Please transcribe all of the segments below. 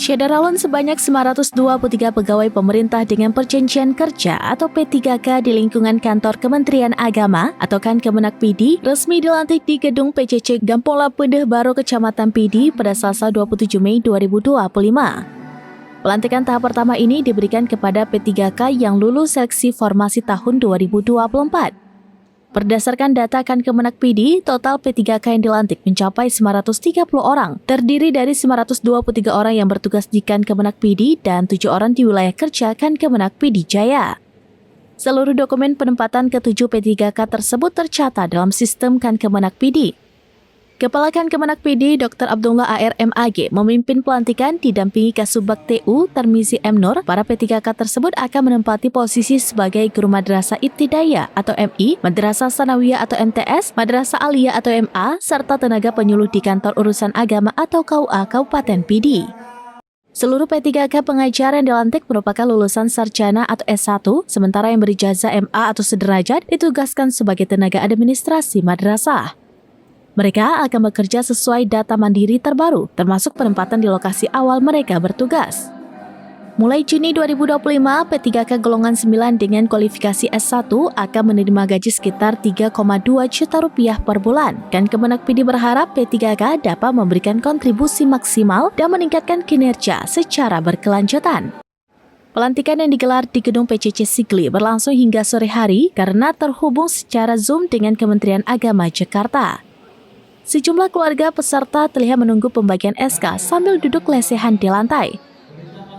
Syederalun sebanyak 923 pegawai pemerintah dengan perjanjian kerja atau P3K di lingkungan kantor Kementerian Agama atau Kemenak PD resmi dilantik di Gedung PCC Gampola Pedeh Baro Kecamatan PD pada Selasa 27 Mei 2025. Pelantikan tahap pertama ini diberikan kepada P3K yang lulus seleksi formasi tahun 2024. Berdasarkan data Kemenak PD, total P3K yang dilantik mencapai 930 orang, terdiri dari 923 orang yang bertugas di Kemenak PD dan 7 orang di wilayah kerja Kemenak PD Jaya. Seluruh dokumen penempatan ke-7 P3K tersebut tercatat dalam sistem Kemenak PD. Kepala Kemenak PD Dr. Abdullah AR MAG memimpin pelantikan didampingi Kasubag TU Tarmizi M. Nur. Para P3K tersebut akan menempati posisi sebagai Guru Madrasah Ibtidaiyah atau MI, Madrasah Sanawiyah atau MTS, Madrasah Aliyah atau MA, serta tenaga penyuluh di Kantor Urusan Agama atau KUA Kabupaten PD. Seluruh P3K pengajar yang dilantik merupakan lulusan sarjana atau S1, sementara yang berijazah MA atau sederajat ditugaskan sebagai tenaga administrasi madrasah. Mereka akan bekerja sesuai data mandiri terbaru, termasuk penempatan di lokasi awal mereka bertugas. Mulai Juni 2025, P3K golongan 9 dengan kualifikasi S1 akan menerima gaji sekitar 3,2 juta rupiah per bulan. Kemenak PD berharap P3K dapat memberikan kontribusi maksimal dan meningkatkan kinerja secara berkelanjutan. Pelantikan yang digelar di Gedung PCC Sigli berlangsung hingga sore hari karena terhubung secara Zoom dengan Kementerian Agama Jakarta. Sejumlah keluarga peserta terlihat menunggu pembagian SK sambil duduk lesehan di lantai.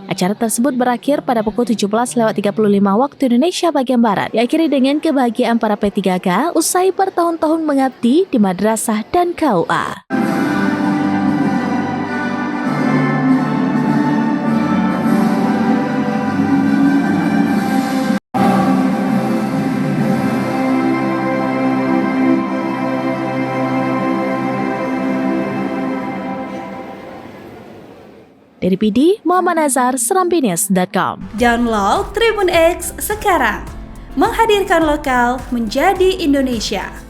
Acara tersebut berakhir pada pukul 17.35 waktu Indonesia bagian Barat, diakhiri dengan kebahagiaan para P3K usai bertahun-tahun mengabdi di madrasah dan KUA. Dari PD, Muhammad Nazar, serambinews.com. Download Tribun X sekarang, menghadirkan lokal menjadi Indonesia.